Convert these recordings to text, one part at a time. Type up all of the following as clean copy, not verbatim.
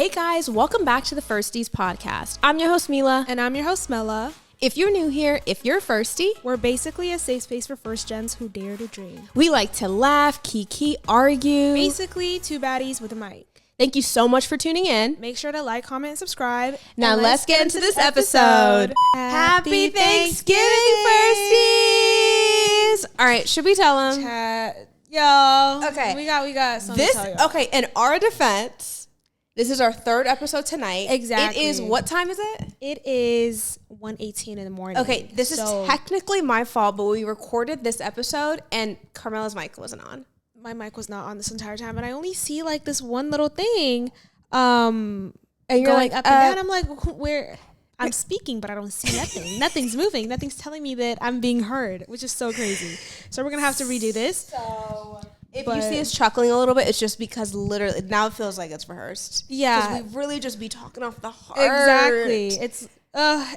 Hey guys, welcome back to the Firsties podcast. I'm your host MILA. And I'm your host MILA. If you're new here, if you're a Firstie, we're basically a safe space for first gens who dare to dream. We like to laugh, kiki, argue. Basically, two baddies with a mic. Thank you so much for tuning in. Make sure to like, comment, and subscrib. Now let's get into this episode. Happy Thanksgiving, Firsties! All right, should we tell them? Yo. Okay. We got something to tell you. Okay, in our defense, this is our third episode tonight. Exactly. It is, what time is it? It is 1:18 in the morning. Okay, this is technically my fault, but we recorded this episode and Carmella's mic wasn't on. My mic was not on this entire time, and I only see like this one little thing and you're going like, up and down. I'm like, where? I'm speaking, but I don't see nothing. Nothing's moving. Nothing's telling me that I'm being heard, which is so crazy. So we're going to have to redo this. So if you see us chuckling a little bit, it's just because literally now it feels like it's rehearsed. Yeah. Because we really just be talking off the heart. Exactly.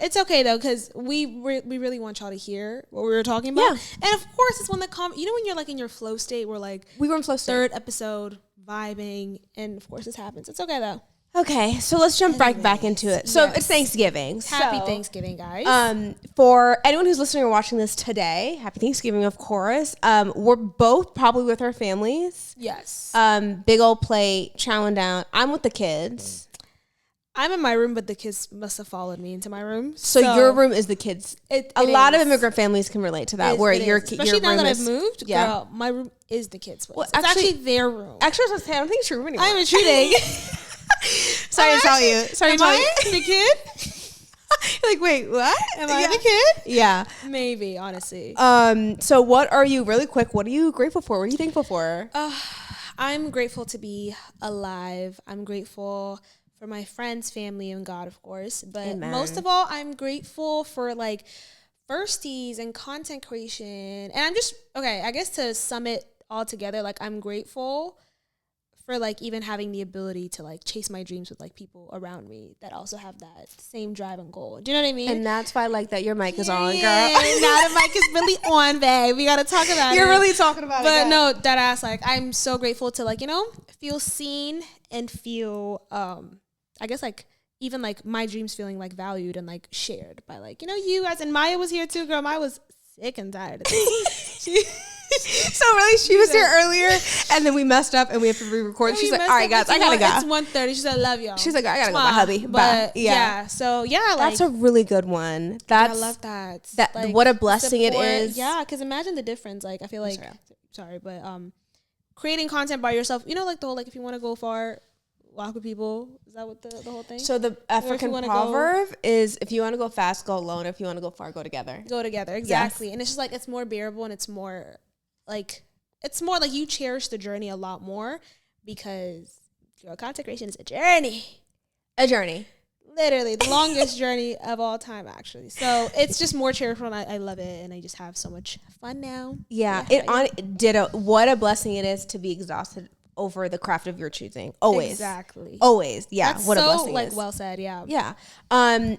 It's okay though, because we really want y'all to hear what we were talking about. Yeah. And of course, it's when you know when you're like in your flow state, we're like, we were in flow state. Third episode, vibing, and of course this happens. It's okay though. Okay, so let's jump right back into it. So it's Thanksgiving. Happy Thanksgiving, guys. For anyone who's listening or watching this today, happy Thanksgiving, of course. We're both probably with our families. Yes. Big old plate, chowing down. I'm with the kids. I'm in my room, but the kids must have followed me into my room. So your room is the kids. A lot of immigrant families can relate to that, where your especially now that I've moved. Yeah, girl, my room is the kids' place. Well, it's actually their room. Actually, I was saying, I don't think it's your room anymore. I'm intruding. Sorry to tell you. Sorry to tell you. The kid? You're like, wait, what? Am I the kid? Yeah. Maybe, honestly. So what are you, really quick, what are you grateful for? What are you thankful for? I'm grateful to be alive. I'm grateful for my friends, family, and God, of course. But Amen. Most of all, I'm grateful for like firsties and content creation. And I'm just, I guess to sum it all together, like I'm grateful for like even having the ability to like chase my dreams with like people around me that also have that same drive and goal. Do you know what I mean? And that's why I like that your mic is on, girl. Now the mic is really on, babe. We gotta talk about it. You're really talking about it. But no, that ass, like I'm so grateful to like, feel seen and feel I guess like even like my dreams feeling like valued and like shared by like, you guys. And Maya was here too, girl. Maya was sick and tired of this. So really, she was here earlier, and then we messed up, and we have to re-record. She's like, "All right, guys, I gotta go." It's 1:30. She said, "Love y'all." She's like, "I gotta go, my hubby." But yeah, so yeah, like that's a really good one. I love that. Like, what a blessing it is. Yeah, because imagine the difference. Like I feel like, creating content by yourself. Like the whole like if you want to go far, walk with people. Is that what the whole thing? So the African proverb is, if you want to go fast, go alone. If you want to go far, go together. Go together, exactly. Yes. And it's just like it's more bearable, and it's more like you cherish the journey a lot more because content creation is a journey. Literally the longest journey of all time, actually. So it's just more cheerful, and I love it, and I just have so much fun now. Yeah. What a blessing it is to be exhausted over the craft of your choosing. Always. Exactly. Always. Yeah. That's what so, a blessing like is. well said. Yeah. Yeah.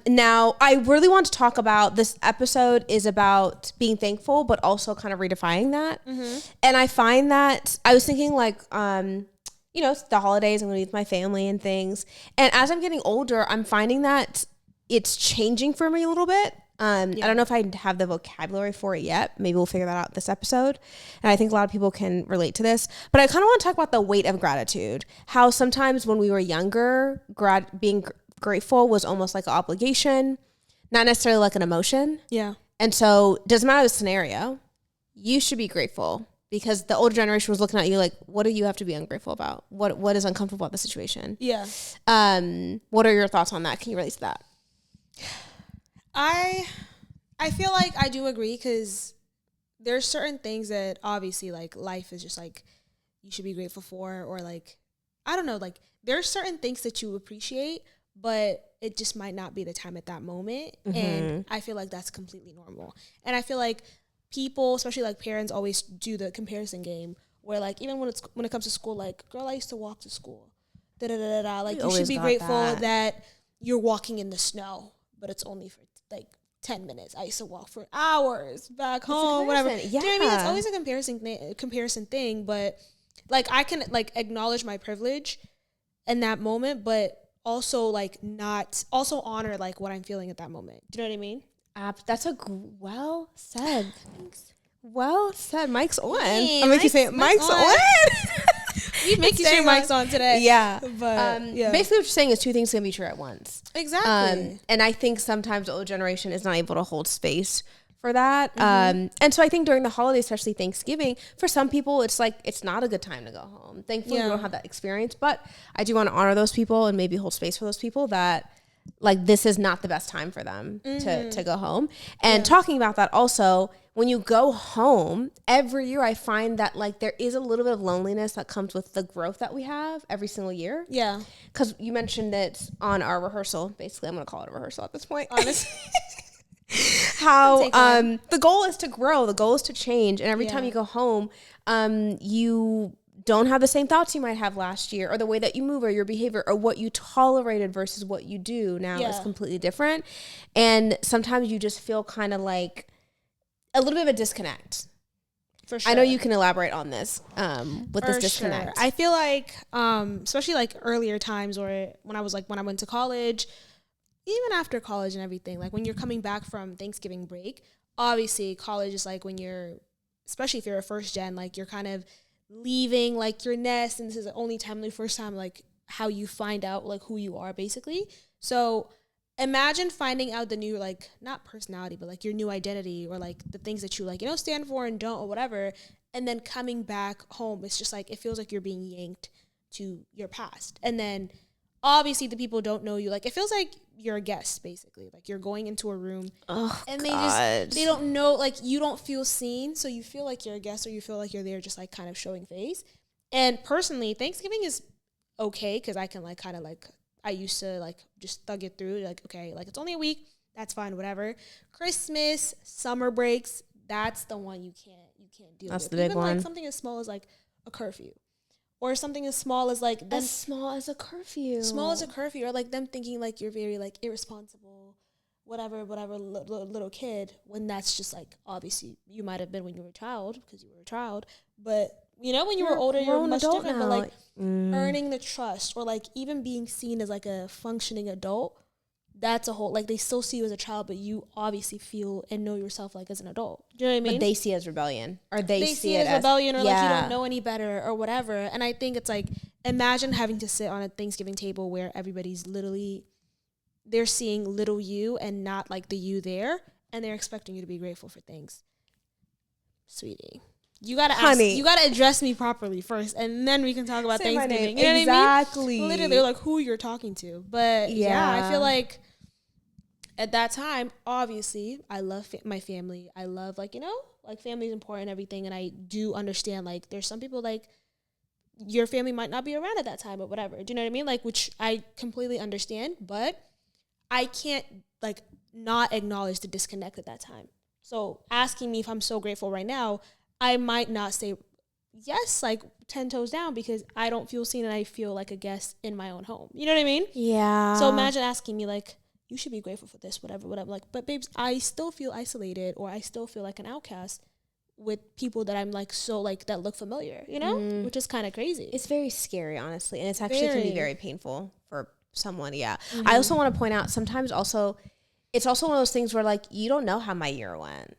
Now I really want to talk about, this episode is about being thankful, but also kind of redefining that. Mm-hmm. And I find that I was thinking like, it's the holidays, I'm going to be with my family and things. And as I'm getting older, I'm finding that it's changing for me a little bit. I don't know if I have the vocabulary for it yet. Maybe we'll figure that out this episode. And I think a lot of people can relate to this. But I kind of want to talk about the weight of gratitude. How sometimes when we were younger, being grateful was almost like an obligation, not necessarily like an emotion. Yeah. And so it doesn't matter the scenario. You should be grateful because the older generation was looking at you like, what do you have to be ungrateful about? What is uncomfortable about the situation? Yeah. What are your thoughts on that? Can you relate to that? I feel like I do agree because there's certain things that obviously like life is just like you should be grateful for, or like I don't know, like there's certain things that you appreciate, but it just might not be the time at that moment. Mm-hmm. And I feel like that's completely normal. And I feel like people, especially like parents, always do the comparison game where like even when it comes to school, like girl, I used to walk to school. Like you should be grateful that you're walking in the snow, but it's only for like 10 minutes. I used to walk for hours back home, whatever. Yeah. Do you know what I mean? It's always a comparison thing, but like I can like acknowledge my privilege in that moment, but also like not also honor like what I'm feeling at that moment. Do you know what I mean? That's well said. Thanks. Well said. Mike's on. Hey, I'm making you say it. Mike's on. We making sure Mike's on today. Yeah. But basically what you're saying is two things can be true at once. Exactly. And I think sometimes the older generation is not able to hold space for that. And so I think during the holidays, especially Thanksgiving, for some people, it's like, it's not a good time to go home. Thankfully, we don't have that experience, but I do want to honor those people and maybe hold space for those people that like, this is not the best time for them to go home. And talking about that also, when you go home every year, I find that like there is a little bit of loneliness that comes with the growth that we have every single year. Yeah. Because you mentioned it on our rehearsal. Basically, I'm going to call it a rehearsal at this point. Honestly. How the goal is to grow, the goal is to change, and every time you go home, you don't have the same thoughts you might have last year, or the way that you move, or your behavior, or what you tolerated versus what you do now is completely different. And sometimes you just feel kind of like a little bit of a disconnect. For sure. I know you can elaborate on this with this disconnect. I feel like, especially like earlier times, or when I went to college, even after college and everything, like when you're coming back from Thanksgiving break, obviously college is like when you're, especially if you're a first gen, like you're kind of leaving like your nest, and this is the only time, the first time, like how you find out like who you are basically. So imagine finding out the new, like, not personality, but like your new identity, or like the things that you like, stand for and don't, or whatever. And then coming back home, it's just like, it feels like you're being yanked to your past. And then obviously the people don't know you. Like, it feels like you're a guest, basically. Like, you're going into a room and they don't know, like, you don't feel seen. So you feel like you're a guest, or you feel like you're there just like kind of showing face. And personally, Thanksgiving is okay, because I can like kind of like, I used to like just thug it through, like, okay, like it's only a week, that's fine, whatever. Christmas, summer breaks, that's the one you can't deal with. That's the big one. Like something as small as like a curfew, or something as small as like them, as small as a curfew, or like them thinking like you're very like irresponsible, whatever little kid, when that's just like, obviously you might have been when you were a child, because you were a child, but when you were older, you're much different. But like earning the trust, or like even being seen as like a functioning adult, that's a whole, like, they still see you as a child, but you obviously feel and know yourself like as an adult. Do you know what I mean? But they see it as rebellion, or they see it as rebellion, or like you don't know any better, or whatever. And I think it's like, imagine having to sit on a Thanksgiving table where everybody's literally, they're seeing little you and not like the you there, and they're expecting you to be grateful for things. Sweetie, you gotta ask, you gotta address me properly first, and then we can talk about Thanksgiving. You know exactly. What I mean? Literally, like who you're talking to. But I feel like at that time, obviously, I love my family. I love like family is important and everything, and I do understand like there's some people like your family might not be around at that time, but whatever. Do you know what I mean? Like, which I completely understand, but I can't like not acknowledge the disconnect at that time. So asking me if I'm so grateful right now, I might not say yes, like 10 toes down, because I don't feel seen and I feel like a guest in my own home. You know what I mean? Yeah. So imagine asking me like, you should be grateful for this, whatever. Like, but babes, I still feel isolated, or I still feel like an outcast with people that I'm like, so like that look familiar, which is kind of crazy. It's very scary, honestly. And it's actually can be very painful for someone. Yeah. Mm-hmm. I also want to point out sometimes also, it's also one of those things where like, you don't know how my year went.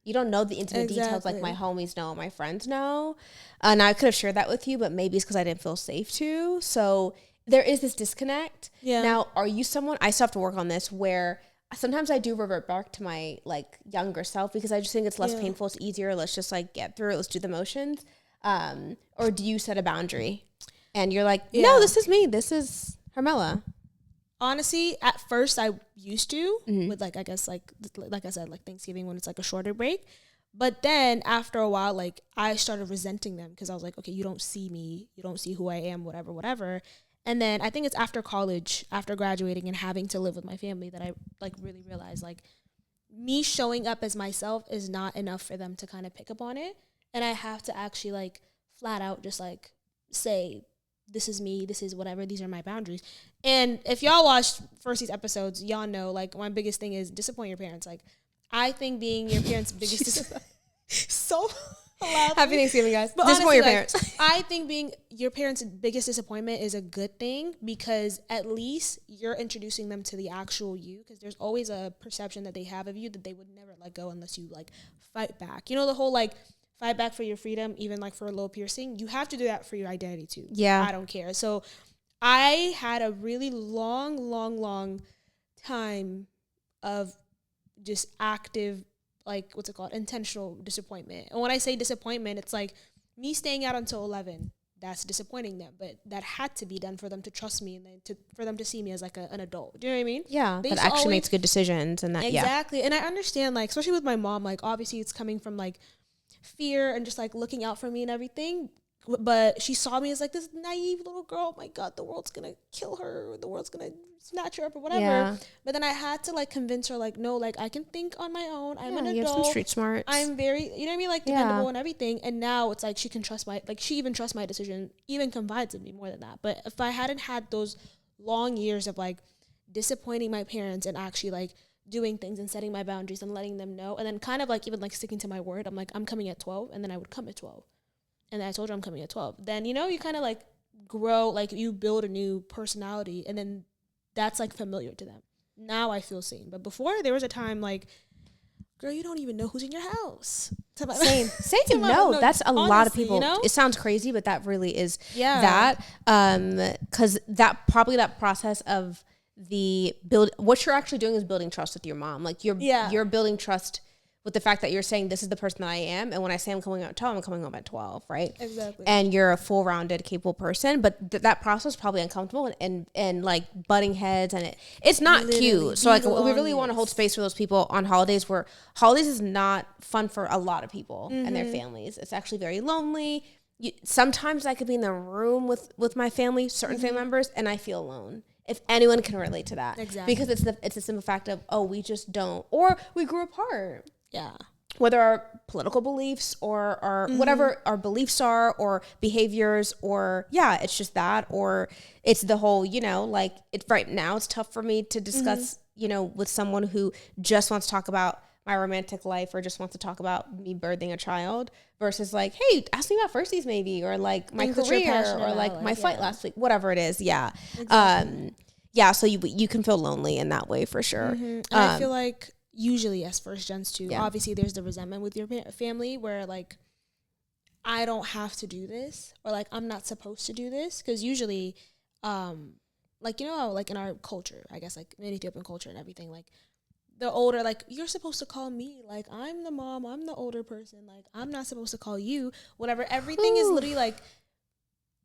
You don't know the intimate details like my homies know, my friends know. And I could have shared that with you, but maybe it's because I didn't feel safe to. So there is this disconnect. Yeah. Now, are you someone, I still have to work on this, where sometimes I do revert back to my like younger self, because I just think it's less painful. It's easier. Let's just like get through it. Let's do the motions. Or do you set a boundary and you're like, no, this is me. This is HERMELLA. Honestly, at first I used to with like, I guess like I said, like Thanksgiving when it's like a shorter break. But then after a while, like I started resenting them, because I was like, okay, you don't see me. You don't see who I am, whatever. And then I think it's after college, after graduating and having to live with my family, that I like really realized like me showing up as myself is not enough for them to kind of pick up on it. And I have to actually like flat out just like say, this is me, this is whatever, these are my boundaries. And if y'all watched Firsties episodes, y'all know like my biggest thing is disappoint your parents. Like I think being your parents' biggest so Happy Thanksgiving, guys. But Disappoint honestly, your like, parents. I think being your parents' biggest disappointment is a good thing because at least you're introducing them to the actual you. Because there's always a perception that they have of you that they would never let go unless you like fight back. You know, the whole like fight back for your freedom, even like for a little piercing. You have to do that for your identity too. Yeah. I don't care. So I had a really long time of just active, like, what's it called? Intentional disappointment. And when I say disappointment, it's like me staying out until 11. That's disappointing them. But that had to be done for them to trust me and then for them to see me as like an adult. Do you know what I mean? Yeah. That actually makes good decisions and that, exactly. And I understand, like, especially with my mom, like, obviously it's coming from like fear and just like looking out for me and everything. But she saw me as like this naive little girl. Oh my God, the world's gonna kill her, or the world's gonna snatch her up or whatever. Yeah. But then I had to like convince her, like, no, like I can think on my own. I'm an adult. You have some street smarts. I'm very, you know what I mean, like dependable and everything. And now it's like she can trust she even trusts my decision, even confides in me more than that. But if I hadn't had those long years of like disappointing my parents and actually like doing things and setting my boundaries and letting them know, and then kind of like even like sticking to my word, I'm like, I'm coming at 12, and then I would come at 12. And I told her I'm coming at 12. Then, you know, you kind of like grow, like you build a new personality, and then that's like familiar to them. Now I feel seen. But before, there was a time like, girl, you don't even know who's in your house. Same. No, that's a honestly, lot of people. You know? It sounds crazy, but that really is that. Because that process of what you're actually doing is building trust with your mom. Like you're building trust with the fact that you're saying this is the person that I am, and when I say I'm coming home at 12, I'm coming home at 12, right? Exactly. And you're a full-rounded, capable person, but that process is probably uncomfortable and like butting heads, and it's not cute. So like we really want to hold space for those people on holidays where holidays is not fun for a lot of people and their families. It's actually very lonely. Sometimes I could be in the room with my family, certain family members, and I feel alone. If anyone can relate to that. Exactly. Because it's a simple fact of, we just don't, or we grew apart. Yeah. Whether our political beliefs or our whatever our beliefs are or behaviors or it's just that, or it's the whole, like it's right now it's tough for me to discuss, with someone who just wants to talk about my romantic life or just wants to talk about me birthing a child versus like, hey, ask me about Firsties maybe, or like my career or like my flight last week, whatever it is. Yeah. Exactly. So you can feel lonely in that way for sure. And I feel like usually as first gens too, obviously there's the resentment with your family where like, I don't have to do this, or like I'm not supposed to do this, because usually like, like in our culture, I guess like in Ethiopian culture and everything, like the older, like you're supposed to call me, like I'm the mom, I'm the older person, like I'm not supposed to call you, whatever. Everything is literally like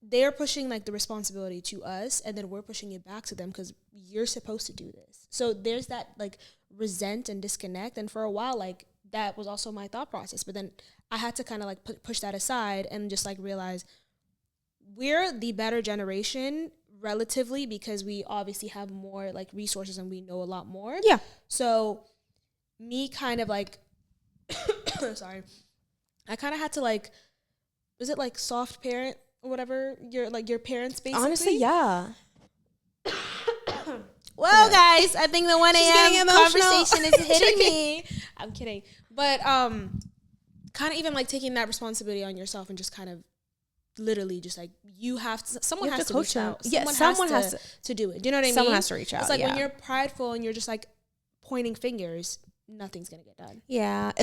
they're pushing like the responsibility to us, and then we're pushing it back to them because you're supposed to do this. So there's that like resent and disconnect. And for a while, like that was also my thought process. But then I had to kind of like push that aside and just like realize we're the better generation relatively, because we obviously have more like resources and we know a lot more. Yeah. So me kind of like, sorry, I kind of had to like, was it like soft parent or whatever, your parents basically? Honestly, yeah. Well, guys, I think the 1 a.m. conversation is hitting me. I'm kidding. But kind of even like taking that responsibility on yourself and just kind of literally just like someone has to reach out. Yeah, someone has to do it. Do you know what I mean? Someone has to reach out. It's like when you're prideful and you're just like pointing fingers, nothing's going to get done. Yeah,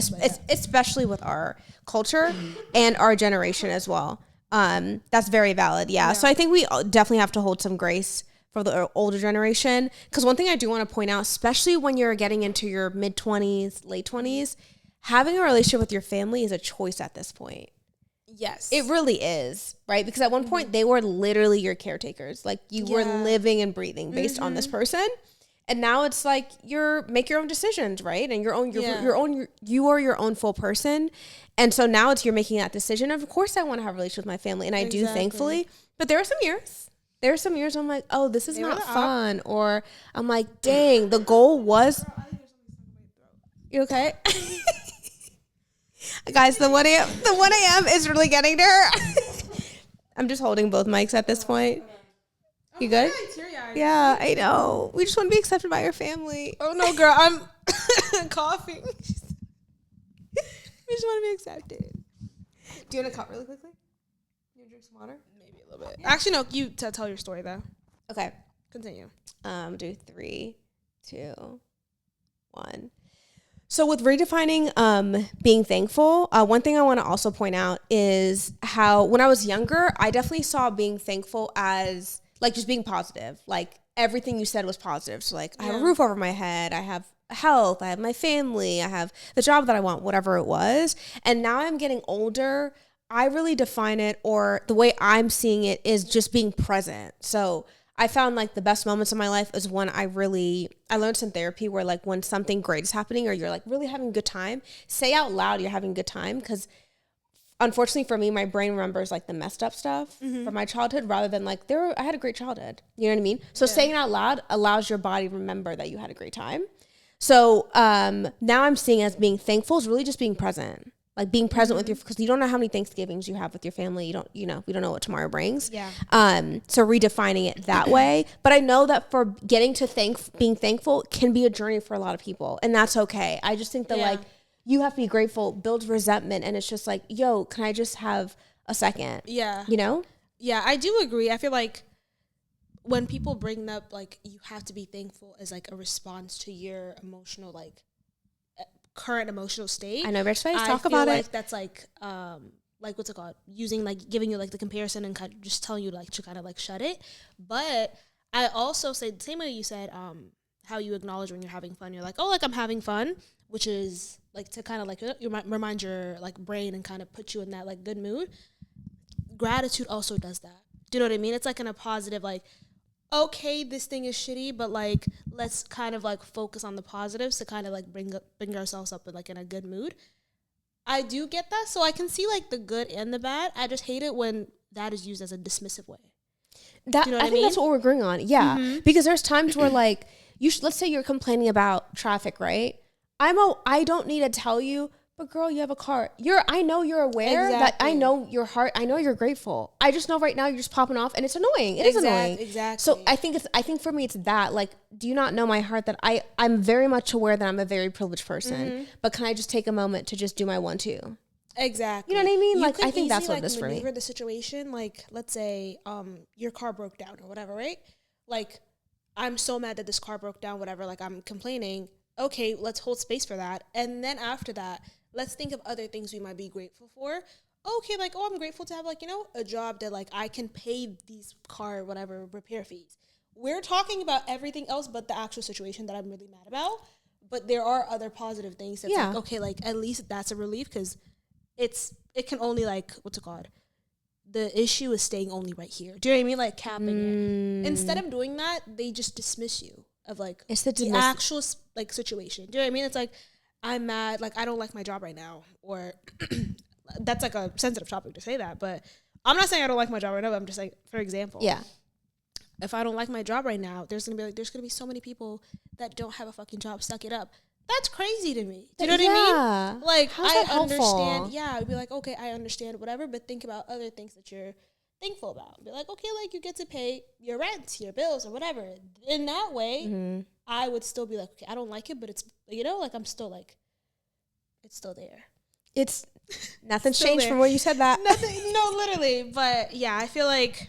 especially with our culture and our generation as well. That's very valid. Yeah. So I think we definitely have to hold some grace for the older generation. Because one thing I do want to point out, especially when you're getting into your mid-20s, late 20s, having a relationship with your family is a choice at this point. Yes. It really is, right? Because at one point they were literally your caretakers. Like you were living and breathing based on this person. And now it's like make your own decisions, right? And you are your own full person. And so now you're making that decision. Of course I want to have a relationship with my family, and I do, thankfully. But there are some years I'm like, oh, this is not fun. Or I'm like, dang, the goal was. You okay? Guys, the 1 a.m. is really getting to her. I'm just holding both mics at this point. You good? Yeah, I know. We just want to be accepted by your family. Oh no, girl, I'm coughing. We just want to be accepted. Do you want to cut really quickly? You want to drink some water? Maybe a little bit. Yeah. Actually, no. You tell your story though. Okay. Continue. Do 3, 2, 1. So with redefining being thankful, one thing I want to also point out is how when I was younger, I definitely saw being thankful as like just being positive. Like everything you said was positive. So like I have a roof over my head, I have health, I have my family, I have the job that I want, whatever it was. And now I'm getting older. I really define it, or the way I'm seeing it is just being present. So I found like the best moments of my life is when I learned some therapy where like when something great is happening or you're like really having a good time, say out loud you're having a good time. Because unfortunately for me, my brain remembers like the messed up stuff from my childhood rather than like I had a great childhood. You know what I mean? So saying it out loud allows your body to remember that you had a great time. So now I'm seeing as being thankful is really just being present. Like being present with because you don't know how many Thanksgivings you have with your family. We don't know what tomorrow brings. Yeah. So redefining it that way. But I know that for getting to being thankful can be a journey for a lot of people, and that's okay. I just think that like you have to be grateful builds resentment, and it's just like, yo, can I just have a second? Yeah. You know? Yeah, I do agree. I feel like when people bring up like you have to be thankful as like a response to your emotional like current emotional state. I know, Rich Face, talk about like it. That's like what's it called? Using like giving you like the comparison and kind of just telling you like to kind of like shut it. But I also say the same way you said how you acknowledge when you're having fun. You're like, oh, like I'm having fun, which is like to kind of like remind your like brain and kind of put you in that like good mood. Gratitude also does that. Do you know what I mean? It's like in a positive like, okay, this thing is shitty, but like let's kind of like focus on the positives to kind of like bring ourselves up like in a good mood. I do get that, so I can see like the good and the bad. I just hate it when that is used as a dismissive way. That do you know I think that's what we're agreeing on. Yeah, because there's times where like let's say you're complaining about traffic, right? I don't need to tell you. But girl, you have a car. I know you're aware that I know your heart. I know you're grateful. I just know right now you're just popping off and it's annoying. It is annoying. Exactly. So I think for me it's that, like, do you not know my heart that I'm very much aware that I'm a very privileged person, but can I just take a moment to just do my 1-2? Exactly. You know what I mean? Like, I think that's what it is for me. Maneuver the situation, like, let's say your car broke down or whatever, right? Like, I'm so mad that this car broke down, whatever, like I'm complaining. Okay, let's hold space for that. And then after that, let's think of other things we might be grateful for. Okay, like, oh, I'm grateful to have, like, a job that, like, I can pay these car, whatever, repair fees. We're talking about everything else but the actual situation that I'm really mad about. But there are other positive things that's like, okay, like, at least that's a relief because it can only, like, what's it called? The issue is staying only right here. Do you know what I mean? Like, capping it. Instead of doing that, they just dismiss you of, like, it's the actual, like, situation. Do you know what I mean? It's like, I'm mad, like, I don't like my job right now, or that's like a sensitive topic to say that, but I'm not saying I don't like my job right now, but I'm just like, for example, if I don't like my job right now, there's gonna be so many people that don't have a fucking job, suck it up. That's crazy to me. Do you know what I mean? Like, I understand. Yeah, I'd be like, okay, I understand, whatever, but think about other things that you're thankful about. Be like, okay, like, you get to pay your rent, your bills, or whatever. In that way, I would still be like, okay, I don't like it, but it's, like, I'm still like, it's still there. It's nothing's changed there from when you said that. Nothing, no, literally. But yeah, I feel like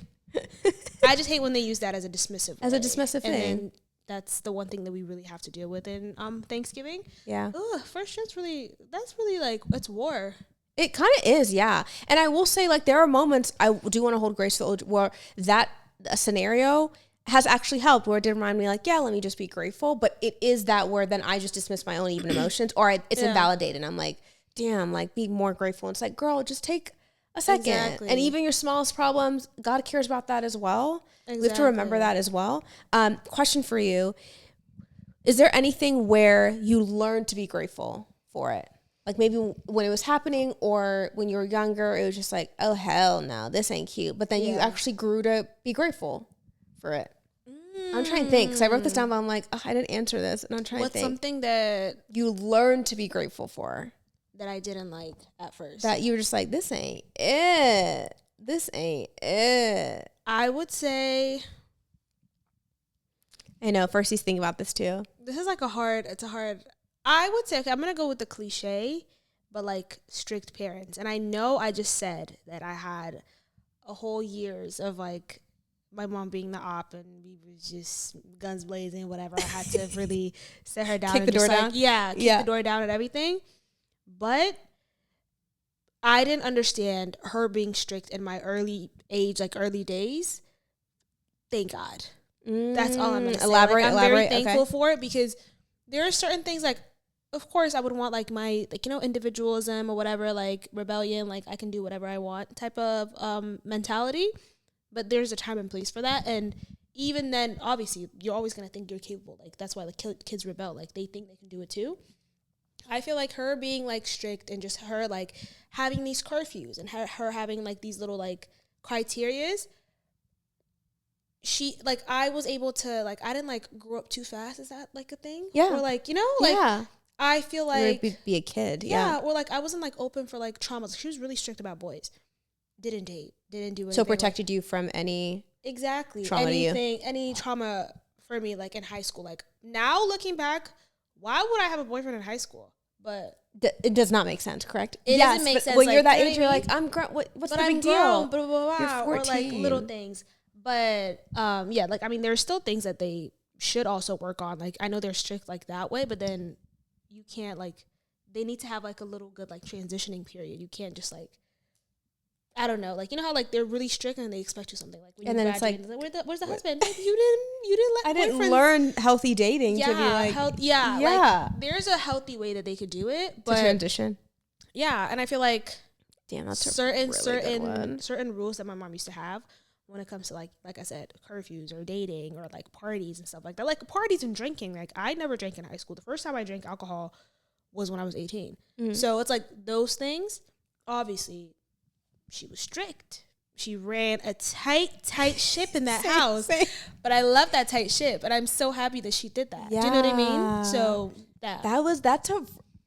I just hate when they use that as a dismissive thing. And that's the one thing that we really have to deal with in Thanksgiving. Yeah. Ugh, first that's really like, it's war. It kind of is, yeah. And I will say, like, there are moments I do want to hold grace to where that scenario has actually helped, where it did remind me, like, yeah, let me just be grateful. But it is that where then I just dismiss my own even emotions, or it's invalidated. And I'm like, damn, like, be more grateful. And it's like, girl, just take a second. Exactly. And even your smallest problems, God cares about that as well. Exactly. We have to remember that as well. Question for you. Is there anything where you learned to be grateful for it? Like, maybe when it was happening, or when you were younger, it was just like, oh, hell no, this ain't cute. But then you actually grew to be grateful for it. I'm trying to think, because I wrote this down, but I'm like, oh, I didn't answer this. And I'm trying to think. What's something that you learned to be grateful for? That I didn't like at first. That you were just like, this ain't it. This ain't it. I would say. I know, Firsties think about this too. This is like I would say, okay, I'm going to go with the cliche, but like strict parents. And I know I just said that I had a whole years of like my mom being the op and we was just guns blazing, whatever. I had to really sit her down Kick and the door just down? kick the door down and everything. But I didn't understand her being strict in my early age, like early days. Thank God. That's all I'm gonna say. Elaborate. I'm very thankful for it, because there are certain things, like, of course I would want like my, like, you know, individualism or whatever, like rebellion, like I can do whatever I want type of mentality. But there's a time and place for that. And even then, obviously, you're always going to think you're capable. Like, that's why the kids rebel. Like, they think they can do it too. I feel like her being, like, strict and just her, like, having these curfews and her having, like, these little, like, criterias, like, I was able to, like, I didn't, like, grow up too fast. Is that, like, a thing? Yeah. Or, like, you know? Like, I feel like... be a kid. Yeah. Or, like, I wasn't, like, open for, like, traumas. She was really strict about boys. Didn't date. Didn't do anything. So protected you from any trauma any trauma for me, like in high school. Like now looking back, why would I have a boyfriend in high school? But it does not make sense, correct? It doesn't make sense. When like, you're that age, you're like, I'm grown. What's but the I'm big deal? Grown, blah, blah, blah, You're 14. Or like little things. But yeah, like I mean, there's still things that they should also work on. Like I know they're strict like that way, but then you can't like. They need to have like a little good like transitioning period. You can't just like. I don't know, like you know how like they're really strict and they expect you something like when and you then it's like where's the husband? You didn't let I didn't learn healthy dating to be like like there's a healthy way that they could do it, but to transition. Yeah, and I feel like that's certain rules that my mom used to have when it comes to like I said, curfews or dating or like parties and stuff like that. Like parties and drinking. Like I never drank in high school. The first time I drank alcohol was when I was 18. Mm-hmm. So it's like those things, obviously. She was strict. She ran a tight ship in that house. But I love that tight ship. And I'm so happy that she did that. Yeah. Do you know what I mean? So that's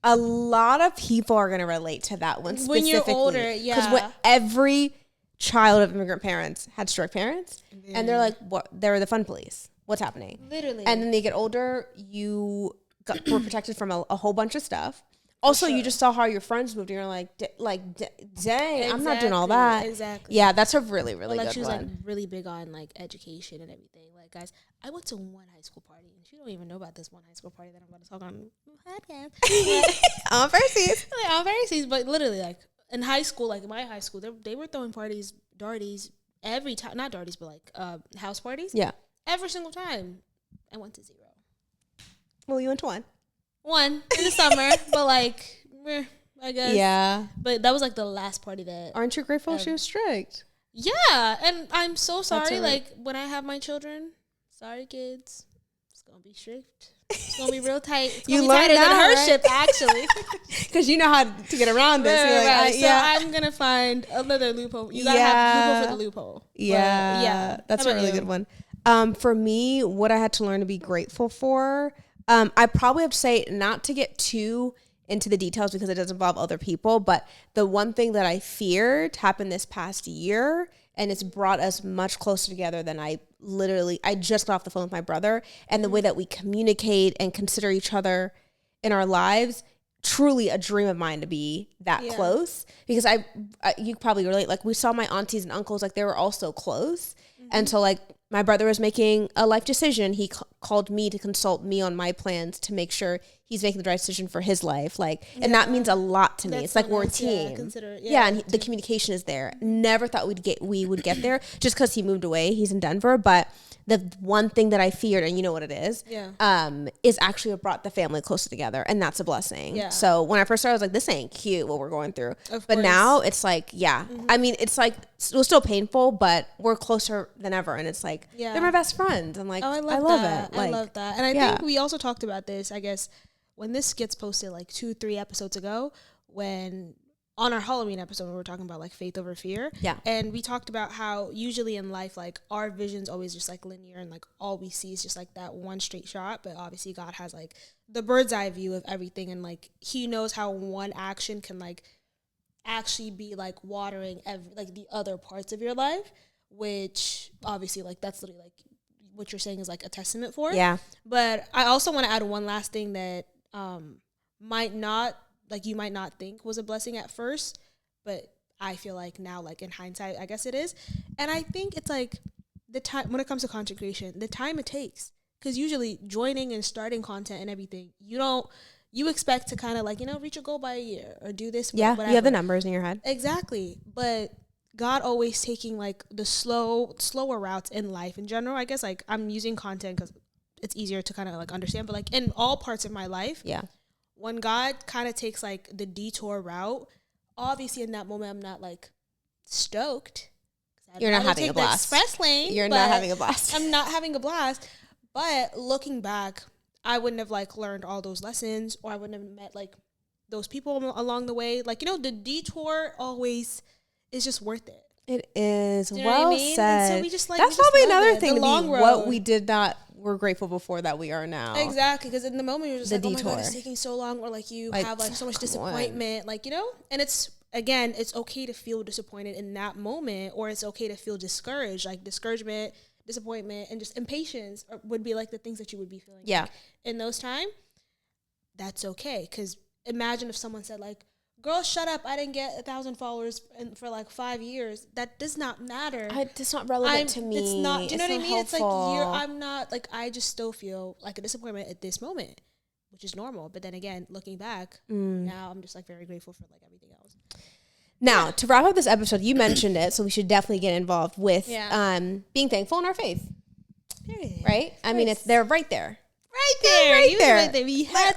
a lot of people are going to relate to that one specifically. When you're older, yeah. Because every child of immigrant parents had strict parents. Yeah. And they're like, what? They're the fun police. What's happening? Literally. And then they get older, were protected from a whole bunch of stuff. Also, you just saw how your friends moved, and you're like, dang, exactly. I'm not doing all that. Exactly. Yeah, that's a really, really good one. She was like really big on like education and everything. Like, guys, I went to one high school party, and she don't even know about this one high school party that I'm going to talk on podcast. On Firsties. On Firsties, but literally, like in high school, like in my high school, they were throwing parties, darties every time. Not darties, but like house parties. Yeah. Every single time. I went to 0. Well, you went to one in the summer, but like, I guess. Yeah. But that was like the last party that. Aren't you grateful she was strict? Yeah, and I'm so sorry. Like when I have my children, sorry kids, it's gonna be strict. It's gonna be real tight. It's gonna be tighter than her ship, actually. Because you know how to get around this. Right. So I'm gonna find another loophole. You gotta have loophole for the loophole. Yeah, yeah, that's a really good one. For me, what I had to learn to be grateful for. I probably have to say not to get too into the details because it does involve other people, but the one thing that I feared happened this past year, and it's brought us much closer together than I just got off the phone with my brother, and the way that we communicate and consider each other in our lives, truly a dream of mine to be that close, because you probably relate, like we saw my aunties and uncles, like they were all so close. And so like my brother was making a life decision. He called me to consult me on my plans to make sure he's making the right decision for his life. Like, and that means a lot to me. It's like we're a team. And the communication is there. Never thought we would get there just because he moved away. He's in Denver, but the one thing that I feared, and you know what it is, is actually what brought the family closer together, and that's a blessing. Yeah. So when I first started, I was like, this ain't cute what we're going through. But now it's like, I mean, it's like, it was still painful, but we're closer than ever, and it's like, they're my best friends. I'm like, I love it. Like, I love that. And I think we also talked about this, I guess, when this gets posted like 2-3 episodes ago, when on our Halloween episode, we were talking about like faith over fear. Yeah. And we talked about how usually in life, like our vision's always just like linear and like all we see is just like that one straight shot. But obviously God has like the bird's eye view of everything. And like he knows how one action can like actually be like watering like the other parts of your life, which obviously like that's literally like what you're saying is like a testament for. Yeah. But I also want to add one last thing that might not like you might not think was a blessing at first, but I feel like now, like in hindsight, I guess it is. And I think it's like the time when it comes to content creation, the time it takes, because usually joining and starting content and everything, you expect to kind of like, reach a goal by a year or do this. Yeah. Whatever. You have the numbers in your head. Exactly. But God always taking like the slower routes in life in general. I guess like I'm using content because it's easier to kind of like understand, but like in all parts of my life, when God kind of takes like the detour route, obviously in that moment I'm not like stoked. You're not having a blast. Express lane. You're not having a blast. I'm not having a blast. But looking back, I wouldn't have like learned all those lessons, or I wouldn't have met like those people along the way. Like, the detour always is just worth it. It is. You know well what I mean? said. And so we just, like, that's probably another thing to be what we did not, we're grateful before that we are now. Exactly. Because in the moment you're just like, detour. Oh my God, it's taking so long. Or like you have like so much disappointment. Like, and it's, again, it's okay to feel disappointed in that moment, or it's okay to feel discouraged. Like discouragement, disappointment, and just impatience would be like the things that you would be feeling. Yeah. Like, in those times, that's okay. Because imagine if someone said like, girl, shut up, I didn't get 1,000 followers for like 5 years. That does not matter. It's not relevant to me. It's not, do you know what I mean? Helpful. It's like, I'm not, like, I just still feel like a disappointment at this moment, which is normal. But then again, looking back, now I'm just like very grateful for like everything else. Now, to wrap up this episode, you mentioned it, so we should definitely get involved with being thankful in our faith. Period. Right? I mean, they're right there. Right there. Right there. Right there. We had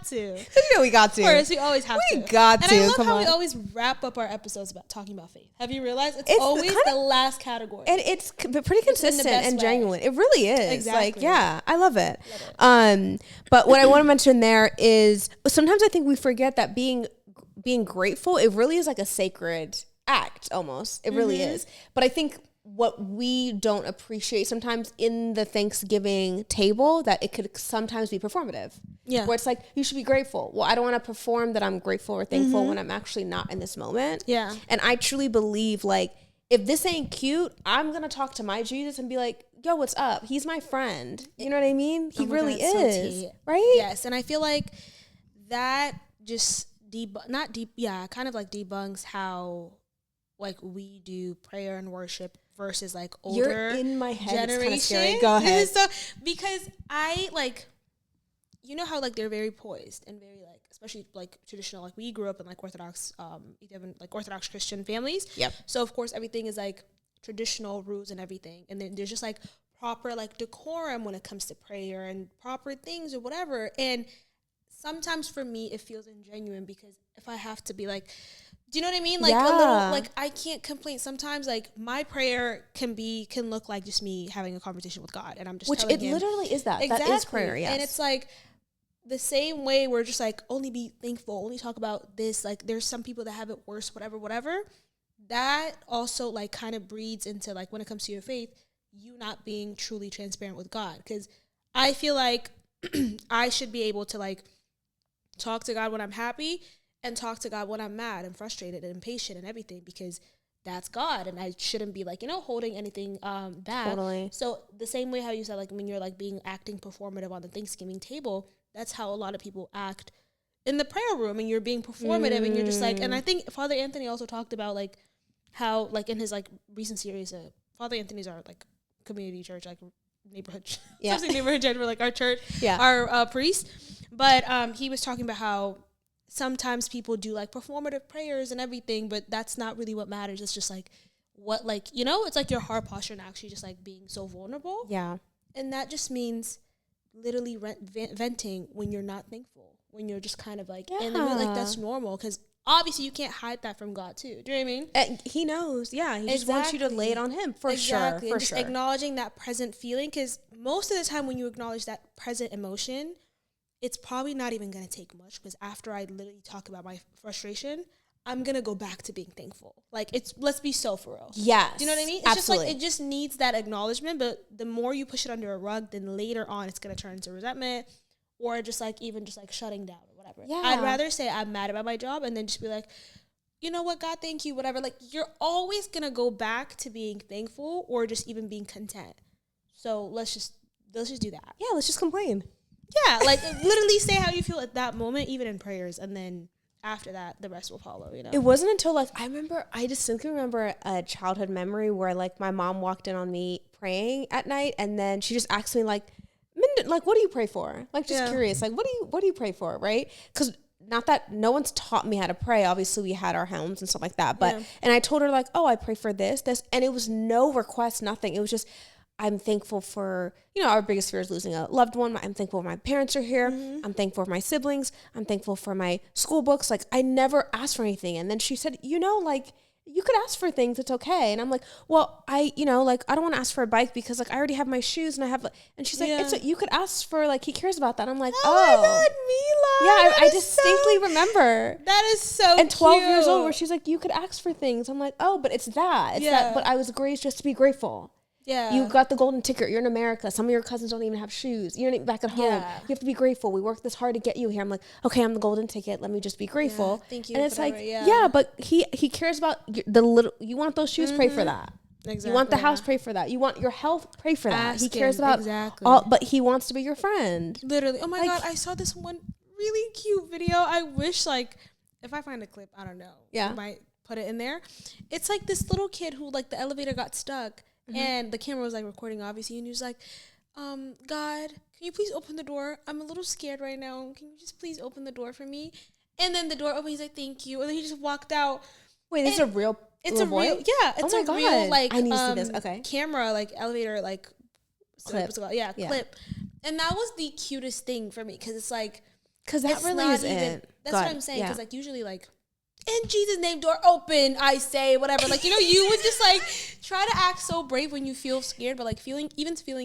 to. We got to. Of course, we always have to. We got to. And I love how we always wrap up our episodes about talking about faith. Have you realized it's always the last category? And it's pretty consistent and genuine. It really is. Exactly. Like, yeah, I love it. But what I want to mention there is sometimes I think we forget that being grateful, it really is like a sacred act almost. It really is. But I think what we don't appreciate sometimes in the Thanksgiving table, that it could sometimes be performative. Yeah. Where it's like, you should be grateful. Well, I don't want to perform that I'm grateful or thankful when I'm actually not in this moment. Yeah. And I truly believe, like, if this ain't cute, I'm going to talk to my Jesus and be like, yo, what's up? He's my friend. You know what I mean? He really is. So right? Yes. And I feel like that just kind of like debunks how like we do prayer and worship versus like older You're in my head. generation. It's kind of scary. Go ahead. So, because I like, how like they're very poised and very like, especially like traditional, like we grew up in like Orthodox, Orthodox Christian families. Yep. So of course everything is like traditional rules and everything. And then there's just like proper like decorum when it comes to prayer and proper things or whatever. And sometimes for me, it feels ingenuine because if I have to be like, do you know what I mean? Like a little, like I can't complain. Sometimes like my prayer can look like just me having a conversation with God, and I'm just telling him. Literally is that. Exactly. That is prayer. Yes. And it's like the same way we're just like only be thankful, only talk about this. Like there's some people that have it worse, whatever. That also like kind of breeds into like when it comes to your faith, you not being truly transparent with God, because I feel like I should be able to like talk to God when I'm happy and talk to God when I'm mad and frustrated and impatient and everything, because that's God, and I shouldn't be like, holding anything back. Totally. So the same way how you said like when you're like acting performative on the Thanksgiving table, that's how a lot of people act in the prayer room, and you're being performative and you're just like, and I think Father Anthony also talked about like how like in his like recent series, Father Anthony's our like community church, like neighborhood, neighborhood church, like our church, our priest, but he was talking about how sometimes people do like performative prayers and everything, but that's not really what matters. It's just like what, like, it's like your heart posture and actually just like being so vulnerable. Yeah. And that just means literally venting when you're not thankful, when you're just kind of like, and then like that's normal, because obviously you can't hide that from God too. Do you know what I mean? And he knows. Yeah. He just wants you to lay it on him for sure. And just acknowledging that present feeling, because most of the time when you acknowledge that present emotion, it's probably not even going to take much, because after I literally talk about my frustration, I'm going to go back to being thankful. Like, let's be so for real. Yes. Do you know what I mean? It's absolutely. Just like, it just needs that acknowledgement, but the more you push it under a rug, then later on it's going to turn into resentment, or just like, even just like shutting down or whatever. Yeah. I'd rather say I'm mad about my job and then just be like, you know what, God, thank you, whatever. Like, you're always going to go back to being thankful or just even being content. So let's just do that. Yeah, let's just complain. Yeah, like literally say how you feel at that moment, even in prayers, and then after that, the rest will follow, you know? It wasn't until like, I distinctly remember a childhood memory where like my mom walked in on me praying at night, and then she just asked me like, like, what do you pray for? Like, just curious, like, what do you pray for? Right? Because not that no one's taught me how to pray. Obviously we had our homes and stuff like that, but, and I told her like, oh, I pray for this, and it was no request, nothing. It was just, I'm thankful for, our biggest fear is losing a loved one. I'm thankful my parents are here. Mm-hmm. I'm thankful for my siblings. I'm thankful for my school books. Like, I never asked for anything. And then she said, like, you could ask for things. It's okay. And I'm like, well, I don't want to ask for a bike because like I already have my shoes and I have, and she's like, you could ask for, like, he cares about that. I'm like, oh my God, Mila. Yeah, I distinctly remember. That is so And 12 years old where she's like, you could ask for things. I'm like, oh, but it's that. It's that. But I was raised just to be grateful. Yeah. You got the golden ticket. You're in America. Some of your cousins don't even have shoes. You're back at home. Yeah. You have to be grateful. We worked this hard to get you here. I'm like, okay, I'm the golden ticket. Let me just be grateful. Yeah, thank you. And it's like, but he cares about the little, you want those shoes, pray for that. Exactly. You want the house, pray for that. You want your health, pray for that. He cares about all, but he wants to be your friend. Literally. Oh my God. I saw this one really cute video. I wish, like, if I find a clip, I don't know. Yeah. I might put it in there. It's like this little kid who, like, the elevator got stuck. Mm-hmm. And the camera was like recording, obviously, and he was like, God, can you please open the door? I'm a little scared right now. Can you just please open the door for me? And then the door opened. He's like, thank you. And then he just walked out. Wait, this is a real? It's a real, yeah. It's a real, like, I need to see this. Okay. Camera, like elevator, like clip. Clip. And that was the cutest thing for me because it's like, because that really isn't. That's what I'm saying. Because like usually like, in Jesus' name, door open, I say, whatever. Like, you would just, like, try to act so brave when you feel scared. But, like, feeling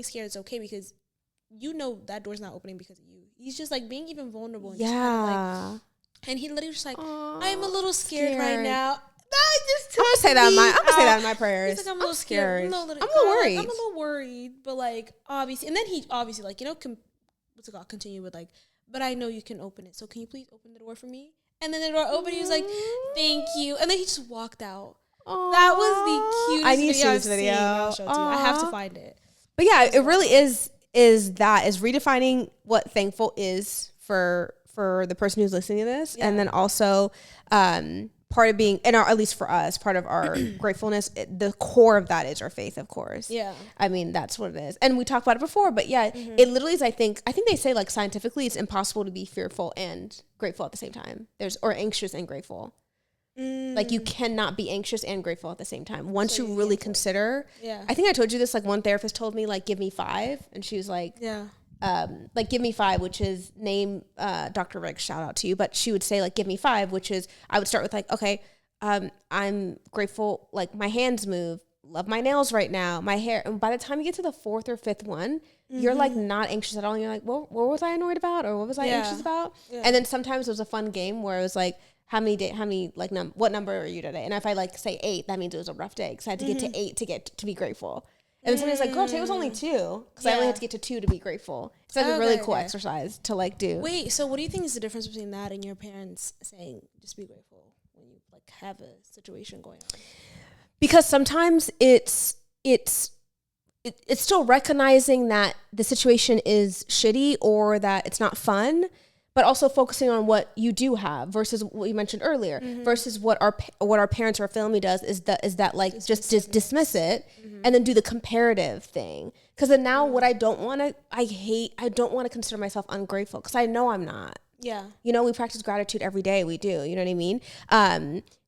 scared is okay because that door's not opening because of you. He's just, like, being even vulnerable. And just kind of, like, and he literally just, like, I'm a little scared right now. That just I'm going to say that in my prayers. He's like, I'm a little scared. I'm a little worried. I'm a little worried. But, like, obviously. And then he obviously, like, continue with, like, but I know you can open it. So can you please open the door for me? And then the door opened. He was like, "Thank you," and then he just walked out. Aww. That was the cutest. I need to see this video. I'll show it to you. I have to find it. But yeah, it really is redefining what thankful is for the person who's listening to this, and then also part of being, and at least for us, part of our gratefulness, the core of that is our faith, of course. Yeah. I mean, that's what it is. And we talked about it before, but it literally is, I think they say, like, scientifically it's impossible to be fearful and grateful at the same time. Or anxious and grateful. Like, you cannot be anxious and grateful at the same time. Once you really consider, I think I told you this, like, one therapist told me, like, give me 5. And she was like, like, give me 5, which is name Dr. Rick, shout out to you. But she would say, like, give me 5, which is, I would start with, like, okay, I'm grateful, like, my hands move, love my nails right now, my hair. And by the time you get to the 4th or 5th one, you're, like, not anxious at all. And you're like, well, what was I annoyed about? Or what was I anxious about? Yeah. And then sometimes it was a fun game where it was like, what number are you today? And if I, like, say 8, that means it was a rough day because I had to get to 8 to be grateful. And then somebody's like, girl, today was only 2 because I only had to get to 2 to be grateful. It's like a really cool exercise to, like, do. Wait, so what do you think is the difference between that and your parents saying just be grateful when you, like, have a situation going on? Because sometimes it's still recognizing that the situation is shitty or that it's not fun, but also focusing on what you do have versus what you mentioned earlier, versus what our parents or our family does is that like just dismiss it and then do the comparative thing. Because then now what I don't want to consider myself ungrateful because I know I'm not. Yeah. We practice gratitude every day. We do. You know what I mean?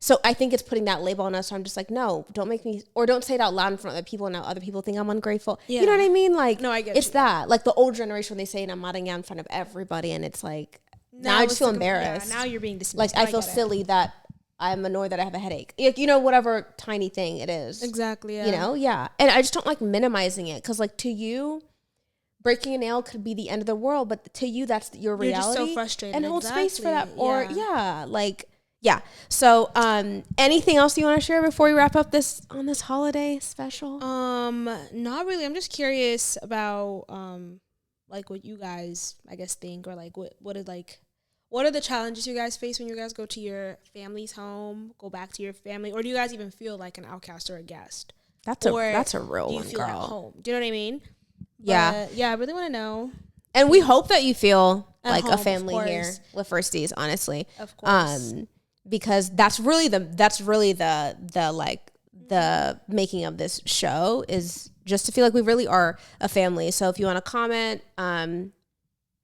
So I think it's putting that label on us. So I'm just like, no, don't make me, or don't say it out loud in front of other people. Now other people think I'm ungrateful. Yeah. You know what I mean? Like, no, I get it's that. Like the old generation when they say it, I'm modding out in front of everybody. And it's like, now I just feel embarrassed. Now you're being dismissed. Like I feel silly that I'm annoyed that I have a headache. Whatever tiny thing it is. Exactly. Yeah. Yeah. And I just don't like minimizing it. Cause like to you, breaking a nail could be the end of the world, but to you, that's your reality. You're just so frustrated. And hold space for that. Or So, anything else you want to share before we wrap up on this holiday special? Not really. I'm just curious about, like what you guys, I guess, think, or like what are the challenges you guys face when you guys go to your family's home, go back to your family, or do you guys even feel like an outcast or a guest? That's a real one, girl. At home? Do you know what I mean? Yeah. But, I really want to know. And we hope that you feel At like a home, family of here course. with Firsties, honestly. Of course. Because that's really the making of this show is just to feel like we really are a family. So if you want to comment,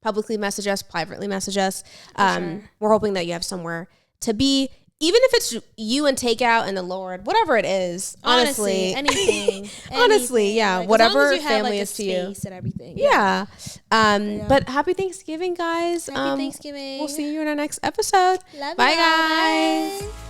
publicly message us, privately message us. Sure. We're hoping that you have somewhere to be, even if it's you and takeout and the Lord, whatever it is. Honestly, anything. Honestly, yeah, Like, whatever as long as you have, family like, is a to you. space and everything. Yeah. Yeah. But happy Thanksgiving, guys. Happy Thanksgiving. We'll see you in our next episode. Love Bye, y'all. guys. Bye.